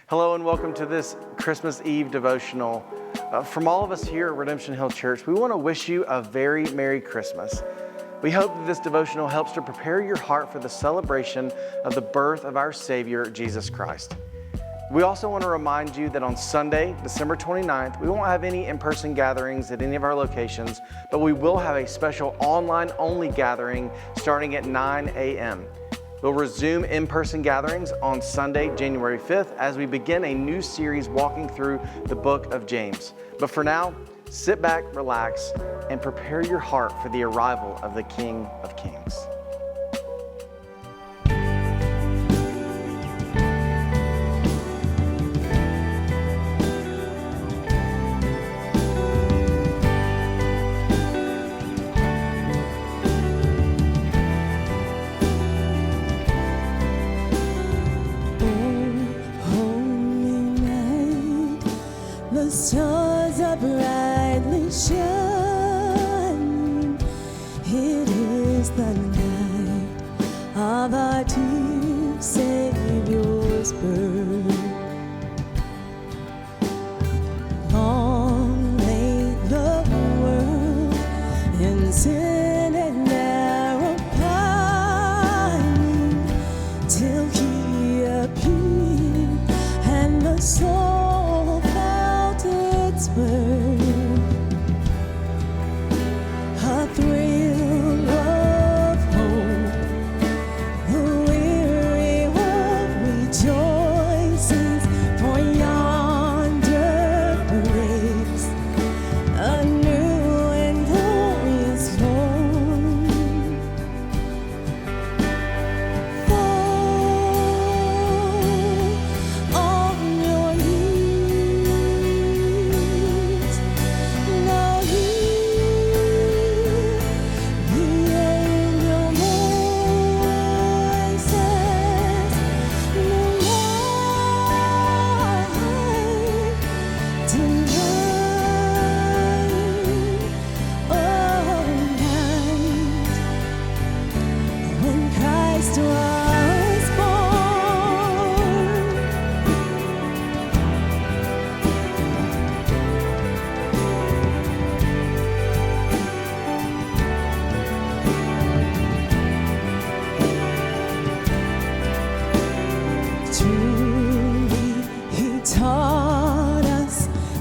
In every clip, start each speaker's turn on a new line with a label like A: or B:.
A: Hello and welcome to this Christmas Eve devotional. From all of us here at Redemption Hill Church, we want to wish you a very Merry Christmas. We hope that this devotional helps to prepare your heart for the celebration of the birth of our Savior, Jesus Christ. We also want to remind you that on Sunday, December 29th, we won't have any in-person gatherings at any of our locations, but we will have a special online-only gathering starting at 9 a.m. We'll resume in-person gatherings on Sunday, January 5th, as we begin a new series walking through the book of James. But for now, sit back, relax, and prepare your heart for the arrival of the King of Kings.
B: The stars are brightly shining. It is the night of our dear Savior's birth. Long lay the world in sin and narrow pining, till He appeared and the soul felt its worth. A thrill of hope, the weary world rejoices, for yonder breaks a new and glorious dawn. Fall on your knees, now hear the angel voices, the light divine, oh night when Christ was born. Truly, He taught us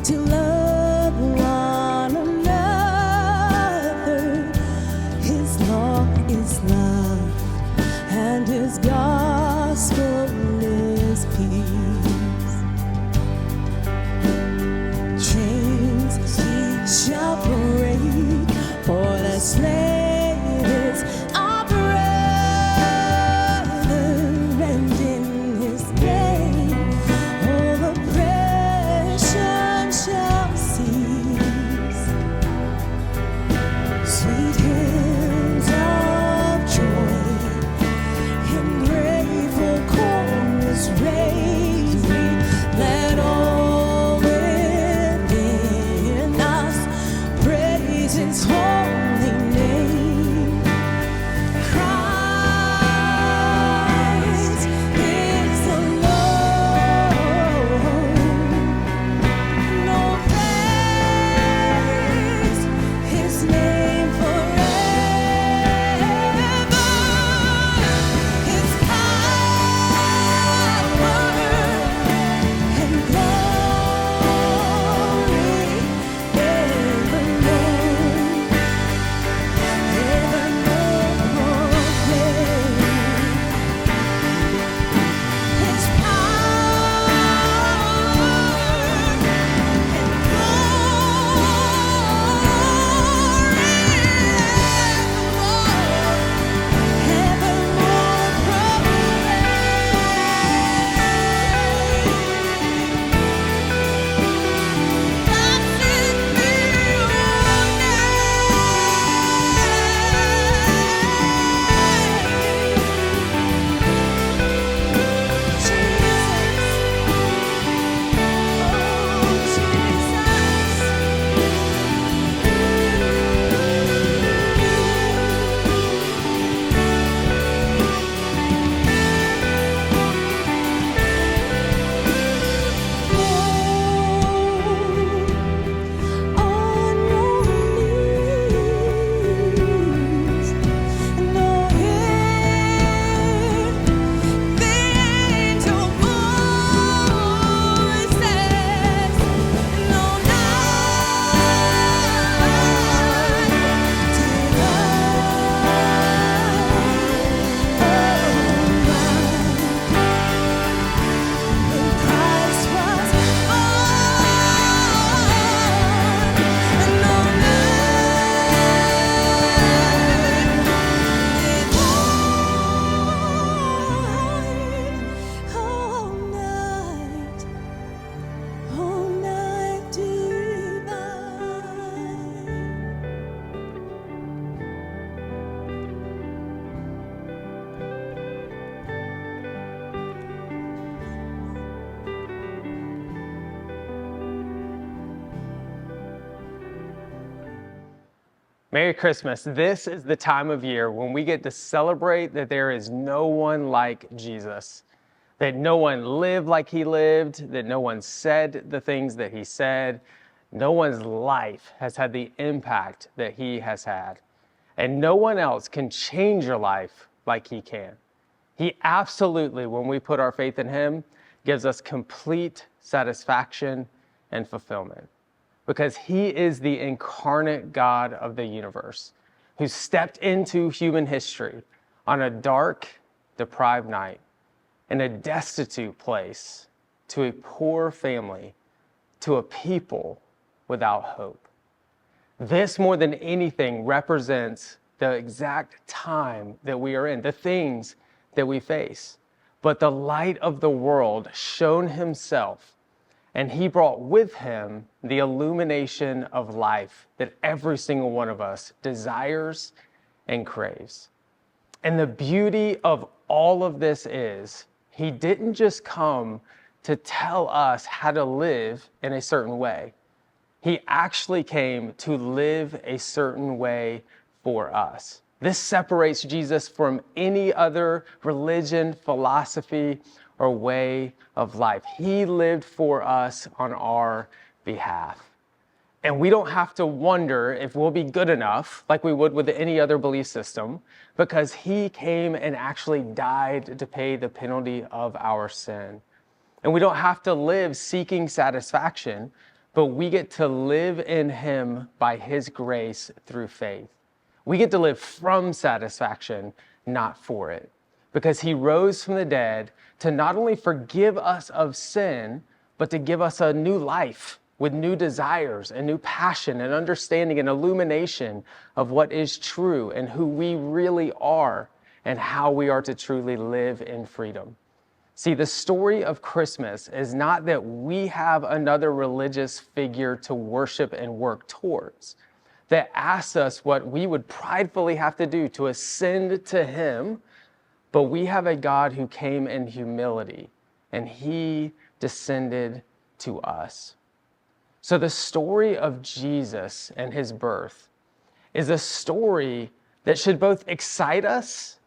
B: to love one another. His law is love, and His gospel is peace. Chains He shall break, for the slave is our brother, and in His name all the prayer
C: Merry Christmas. This is the time of year when we get to celebrate that there is no one like Jesus, that no one lived like he lived, that no one said the things that he said. No one's life has had the impact that he has had. And no one else can change your life like he can. He absolutely, when we put our faith in him, gives us complete satisfaction and fulfillment. Because he is the incarnate God of the universe who stepped into human history on a dark, deprived night in a destitute place to a poor family, to a people without hope. This, more than anything, represents the exact time that we are in, the things that we face. But the light of the world shone himself, and he brought with him the illumination of life that every single one of us desires and craves. And the beauty of all of this is, he didn't just come to tell us how to live in a certain way. He actually came to live a certain way for us. This separates Jesus from any other religion, philosophy, or way of life. He lived for us on our behalf. And we don't have to wonder if we'll be good enough like we would with any other belief system, because he came and actually died to pay the penalty of our sin. And we don't have to live seeking satisfaction, but we get to live in him by his grace through faith. We get to live from satisfaction, not for it, because he rose from the dead to not only forgive us of sin, but to give us a new life with new desires and new passion and understanding and illumination of what is true and who we really are and how we are to truly live in freedom. See, the story of Christmas is not that we have another religious figure to worship and work towards that asks us what we would pridefully have to do to ascend to him, but we have a God who came in humility and he descended to us. So the story of Jesus and his birth is a story that should both excite us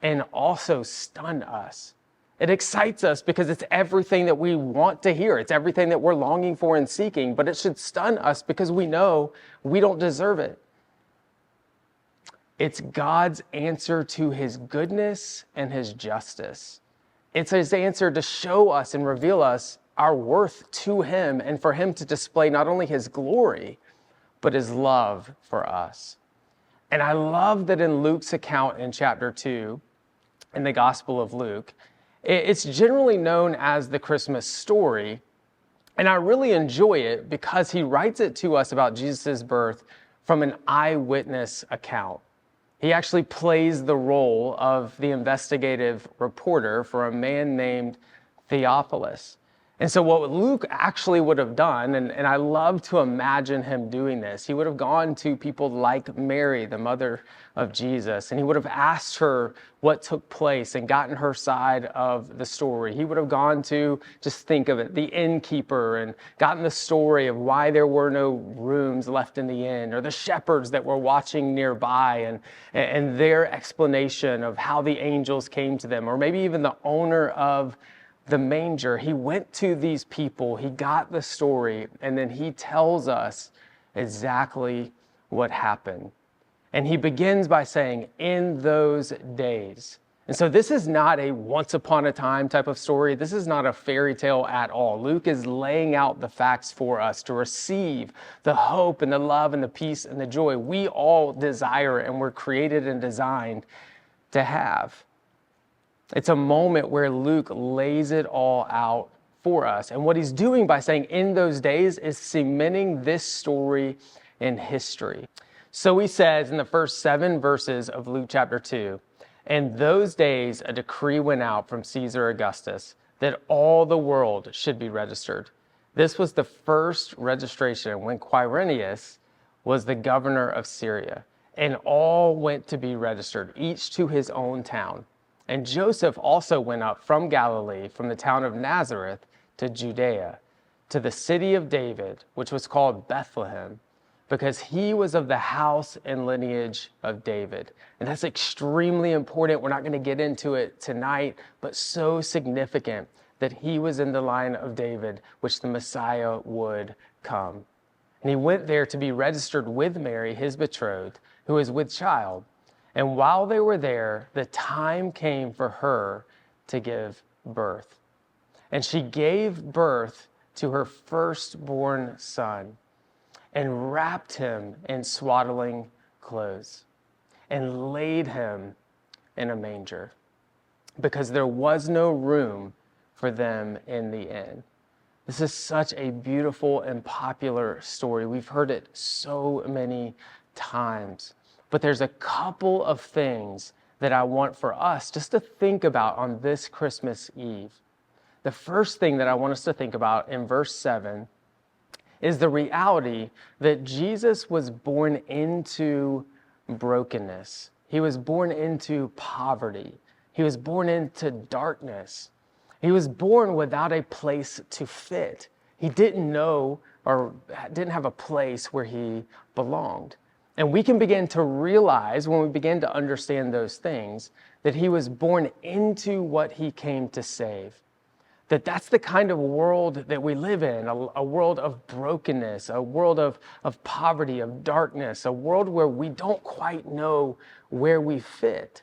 C: and also stun us. It excites us because it's everything that we want to hear. It's everything that we're longing for and seeking, but it should stun us because we know we don't deserve it. It's God's answer to his goodness and his justice. It's his answer to show us and reveal us our worth to him and for him to display not only his glory, but his love for us. And I love that in Luke's account in chapter 2, in the Gospel of Luke, it's generally known as the Christmas story. And I really enjoy it because he writes it to us about Jesus' birth from an eyewitness account. He actually plays the role of the investigative reporter for a man named Theophilus. And so what Luke actually would have done, and I love to imagine him doing this, he would have gone to people like Mary, the mother of Jesus, and he would have asked her what took place and gotten her side of the story. He would have gone to, just think of it, the innkeeper and gotten the story of why there were no rooms left in the inn, or the shepherds that were watching nearby and their explanation of how the angels came to them, or maybe even the owner of the manger. He went to these people, he got the story, and then he tells us exactly what happened. And he begins by saying, in those days. And so this is not a once upon a time type of story. This is not a fairy tale at all. Luke is laying out the facts for us to receive the hope and the love and the peace and the joy we all desire and were created and designed to have. It's a moment where Luke lays it all out for us. And what he's doing by saying in those days is cementing this story in history. So he says in the first 7 verses of Luke chapter 2, in those days a decree went out from Caesar Augustus that all the world should be registered. This was the first registration when Quirinius was the governor of Syria, and all went to be registered, each to his own town. And Joseph also went up from Galilee, from the town of Nazareth to Judea, to the city of David, which was called Bethlehem, because he was of the house and lineage of David. And that's extremely important. We're not going to get into it tonight, but so significant that he was in the line of David, which the Messiah would come. And he went there to be registered with Mary, his betrothed, who was with child. And while they were there, the time came for her to give birth. And she gave birth to her firstborn son and wrapped him in swaddling clothes and laid him in a manger because there was no room for them in the inn. This is such a beautiful and popular story. We've heard it so many times, but there's a couple of things that I want for us just to think about on this Christmas Eve. The first thing that I want us to think about in verse 7 is the reality that Jesus was born into brokenness. He was born into poverty. He was born into darkness. He was born without a place to fit. He didn't know or didn't have a place where he belonged. And we can begin to realize when we begin to understand those things that he was born into what he came to save. That's the kind of world that we live in, a world of brokenness, a world of poverty, of darkness, a world where we don't quite know where we fit.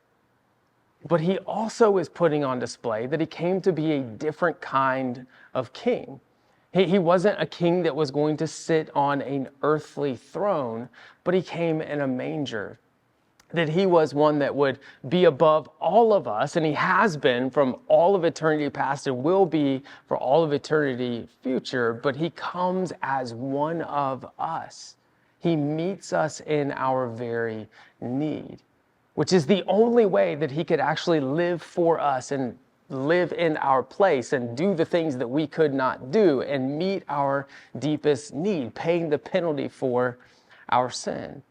C: But he also is putting on display that he came to be a different kind of king. He wasn't a king that was going to sit on an earthly throne, but he came in a manger. That he was one that would be above all of us, and he has been from all of eternity past and will be for all of eternity future, but he comes as one of us. He meets us in our very need, which is the only way that he could actually live for us and live in our place and do the things that we could not do and meet our deepest need, paying the penalty for our sin.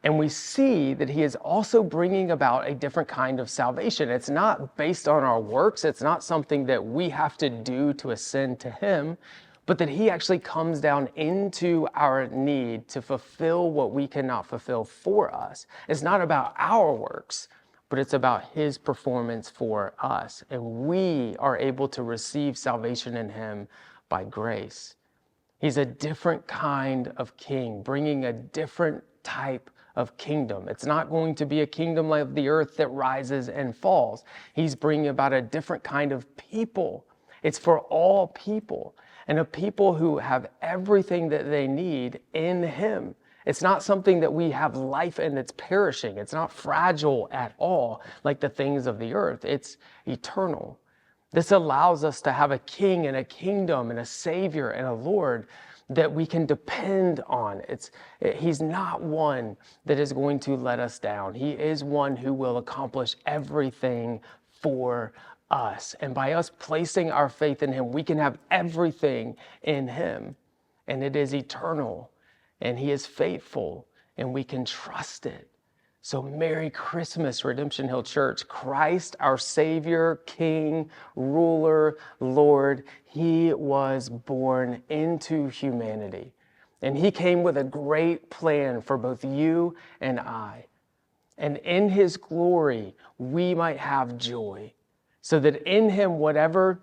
C: And we see that he is also bringing about a different kind of salvation. It's not based on our works. It's not something that we have to do to ascend to him, but that he actually comes down into our need to fulfill what we cannot fulfill for us. It's not about our works, but it's about his performance for us. And we are able to receive salvation in him by grace. He's a different kind of king, bringing a different type of kingdom. It's not going to be a kingdom like the earth that rises and falls. He's bringing about a different kind of people. It's for all people, and a people who have everything that they need in him. It's not something that we have life and it's perishing. It's not fragile at all like the things of the earth. It's eternal. This allows us to have a king and a kingdom and a savior and a Lord that we can depend on. He's not one that is going to let us down. He is one who will accomplish everything for us. And by us placing our faith in him, we can have everything in him. And it is eternal. And he is faithful. And we can trust it. So Merry Christmas, Redemption Hill Church. Christ, our Savior, King, Ruler, Lord, he was born into humanity. And he came with a great plan for both you and I. And in his glory, we might have joy. So that in him, whatever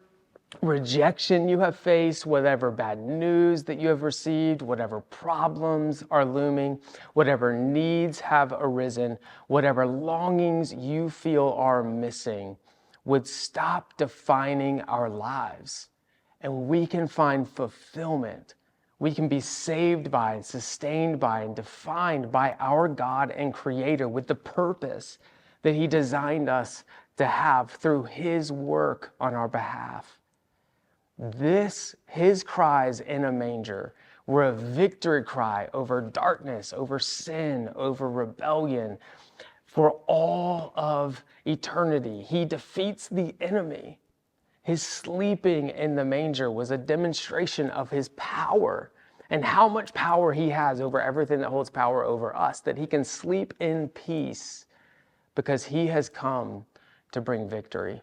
C: rejection you have faced, whatever bad news that you have received, whatever problems are looming, whatever needs have arisen, whatever longings you feel are missing, would stop defining our lives. And we can find fulfillment. We can be saved by and sustained by and defined by our God and Creator with the purpose that he designed us to have through his work on our behalf. His cries in a manger were a victory cry over darkness, over sin, over rebellion, for all of eternity. He defeats the enemy. His sleeping in the manger was a demonstration of his power and how much power he has over everything that holds power over us, that he can sleep in peace because he has come to bring victory.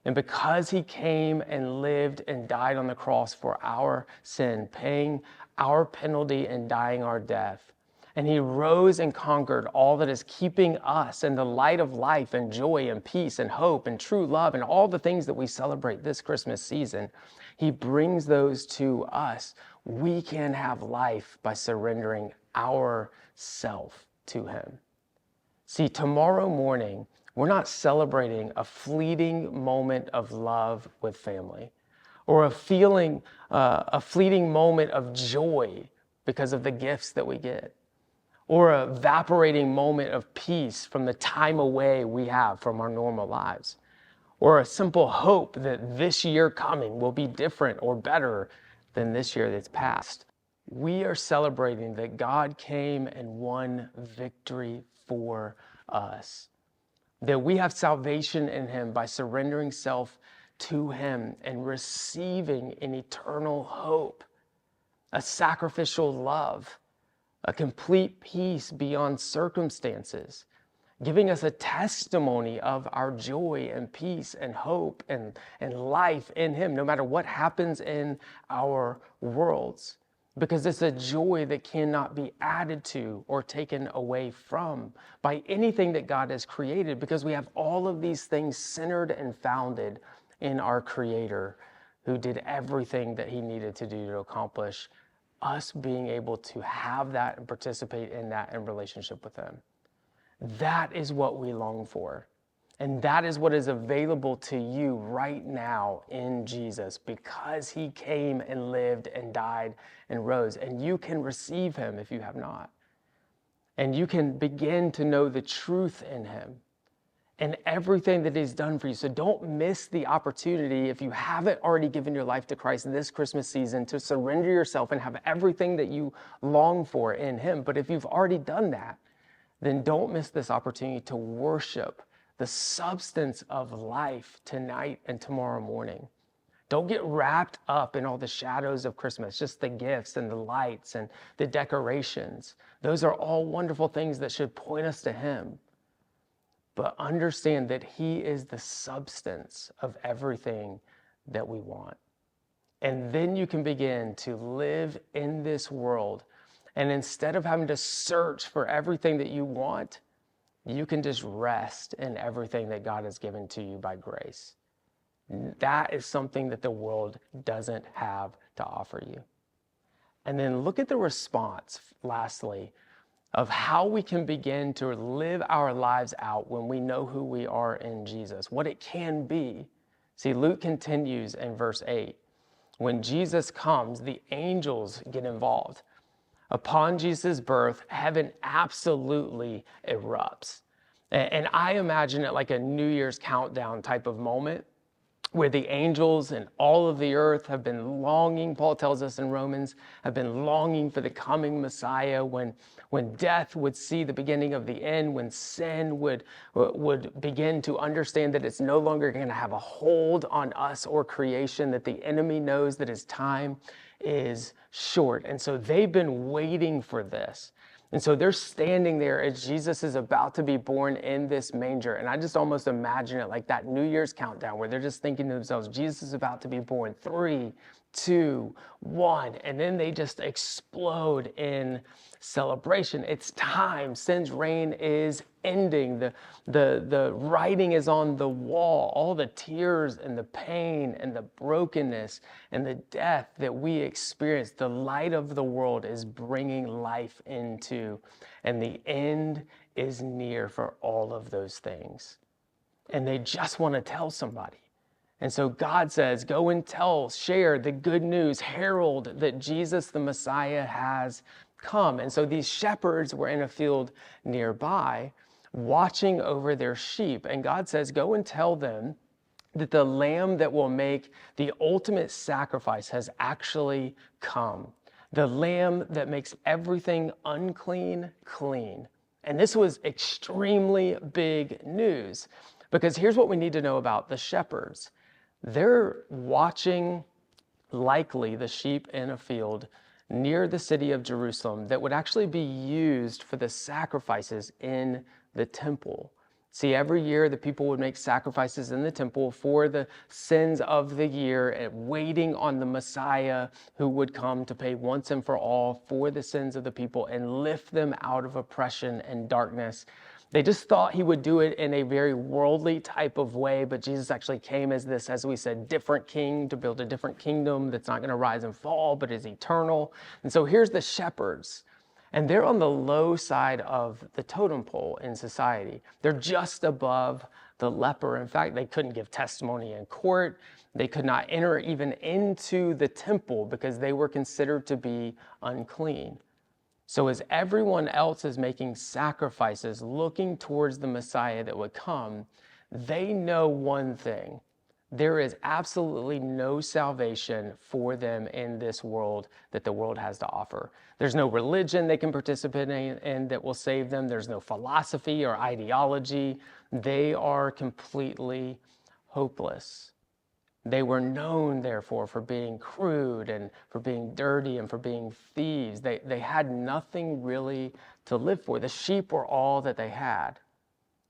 C: And because he came and lived and died on the cross for our sin, paying our penalty and dying our death, and he rose and conquered all that is keeping us in the light of life and joy and peace and hope and true love and all the things that we celebrate this Christmas season, he brings those to us. We can have life by surrendering ourself to him. See, tomorrow morning, we're not celebrating a fleeting moment of love with family or a fleeting moment of joy because of the gifts that we get, or a evaporating moment of peace from the time away we have from our normal lives, or a simple hope that this year coming will be different or better than this year that's passed. We are celebrating that God came and won victory for us, that we have salvation in him by surrendering self to him and receiving an eternal hope, a sacrificial love, a complete peace beyond circumstances, giving us a testimony of our joy and peace and hope and life in him, no matter what happens in our worlds. Because it's a joy that cannot be added to or taken away from by anything that God has created, because we have all of these things centered and founded in our Creator, who did everything that he needed to do to accomplish us being able to have that and participate in that in relationship with him. That is what we long for. And that is what is available to you right now in Jesus, because he came and lived and died and rose. And you can receive him if you have not. And you can begin to know the truth in him and everything that he's done for you. So don't miss the opportunity, if you haven't already given your life to Christ this Christmas season, to surrender yourself and have everything that you long for in him. But if you've already done that, then don't miss this opportunity to worship the substance of life tonight and tomorrow morning. Don't get wrapped up in all the shadows of Christmas, just the gifts and the lights and the decorations. Those are all wonderful things that should point us to him. But understand that he is the substance of everything that we want. And then you can begin to live in this world. And instead of having to search for everything that you want, you can just rest in everything that God has given to you by grace. That is something that the world doesn't have to offer you. And then look at the response, lastly, of how we can begin to live our lives out when we know who we are in Jesus, what it can be. See, Luke continues in verse 8. When Jesus comes, the angels get involved. Upon Jesus' birth, heaven absolutely erupts. And I imagine it like a New Year's countdown type of moment, where the angels and all of the earth have been longing, Paul tells us in Romans, have been longing for the coming Messiah, when death would see the beginning of the end, when sin would begin to understand that it's no longer going to have a hold on us or creation, that the enemy knows that his time is short. And so they've been waiting for this. And so they're standing there as Jesus is about to be born in this manger. And I just almost imagine it like that New Year's countdown, where they're just thinking to themselves, Jesus is about to be born. 3, 2, 1. And then they just explode in celebration. It's time. Sin's reign is ending. The writing is on the wall. All the tears and the pain and the brokenness and the death that we experience, the light of the world is bringing life into, and the end is near for all of those things. And they just want to tell somebody. And so God says, go and share the good news, herald that Jesus the Messiah has come. And so these shepherds were in a field nearby, watching over their sheep. And God says, go and tell them that the lamb that will make the ultimate sacrifice has actually come. The lamb that makes everything unclean, clean. And this was extremely big news, because here's what we need to know about the shepherds. They're watching likely the sheep in a field near the city of Jerusalem that would actually be used for the sacrifices in the temple. See, every year the people would make sacrifices in the temple for the sins of the year, waiting on the Messiah who would come to pay once and for all for the sins of the people and lift them out of oppression and darkness. They just thought he would do it in a very worldly type of way, but Jesus actually came as this, as we said, different king to build a different kingdom that's not going to rise and fall, but is eternal. And so here's the shepherds. And they're on the low side of the totem pole in society. They're just above the leper. In fact, they couldn't give testimony in court. They could not enter even into the temple because they were considered to be unclean. So as everyone else is making sacrifices, looking towards the Messiah that would come, they know one thing. There is absolutely no salvation for them in this world that the world has to offer. There's no religion they can participate in that will save them. There's no philosophy or ideology. They are completely hopeless. They were known, therefore, for being crude and for being dirty and for being thieves. They had nothing really to live for. The sheep were all that they had.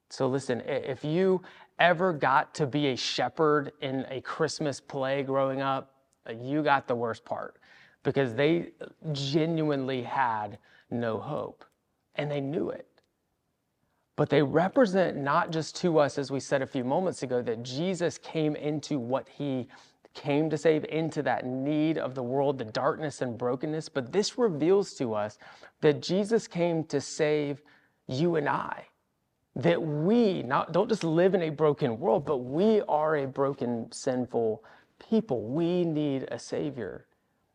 C: So listen, if you ever got to be a shepherd in a Christmas play growing up, you got the worst part because they genuinely had no hope and they knew it. But they represent not just to us, as we said a few moments ago, that Jesus came into what he came to save, into that need of the world, the darkness and brokenness, but this reveals to us that Jesus came to save you and I. That we don't just live in a broken world, but we are a broken, sinful people. We need a Savior.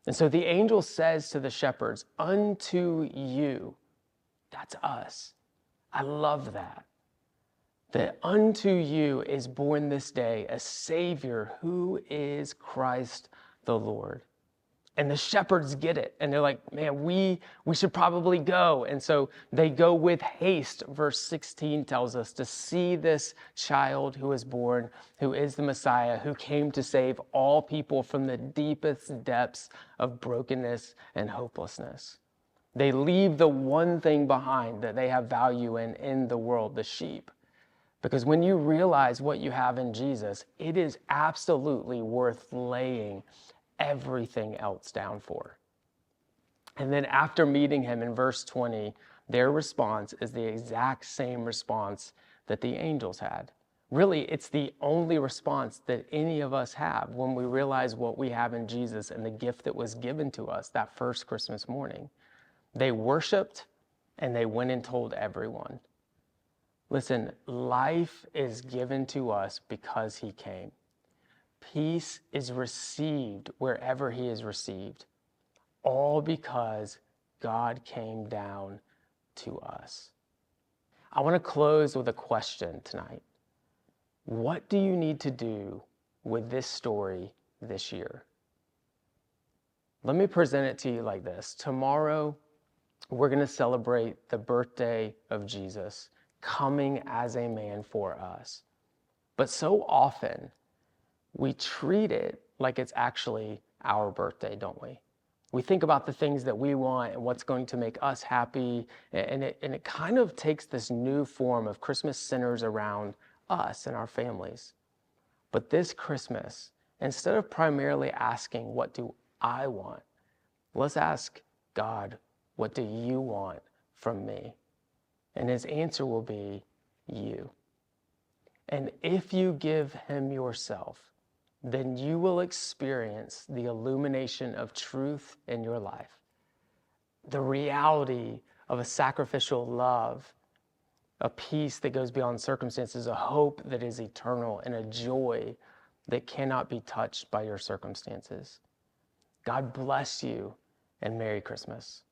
C: And so the angel says to the shepherds, unto you, that's us. I love that. That unto you is born this day a Savior who is Christ the Lord. And the shepherds get it. And they're like, man, we should probably go. And so they go with haste, verse 16 tells us, to see this child who is born, who is the Messiah, who came to save all people from the deepest depths of brokenness and hopelessness. They leave the one thing behind that they have value in the world, the sheep. Because when you realize what you have in Jesus, it is absolutely worth laying everything else down for. And then after meeting him in verse 20, their response is the exact same response that the angels had. Really, it's the only response that any of us have when we realize what we have in Jesus and the gift that was given to us that first Christmas morning. They worshiped and they went and told everyone. Listen, life is given to us because he came. Peace is received wherever he is received, all because God came down to us. I want to close with a question tonight. What do you need to do with this story this year? Let me present it to you like this. Tomorrow, we're going to celebrate the birthday of Jesus coming as a man for us. But so often, we treat it like it's actually our birthday, don't we? We think about the things that we want and what's going to make us happy, and it kind of takes this new form of Christmas centers around us and our families. But this Christmas, instead of primarily asking, what do I want? Let's ask God, what do you want from me? And his answer will be you. And if you give him yourself, then you will experience the illumination of truth in your life. The reality of a sacrificial love, a peace that goes beyond circumstances, a hope that is eternal, and a joy that cannot be touched by your circumstances. God bless you, and Merry Christmas.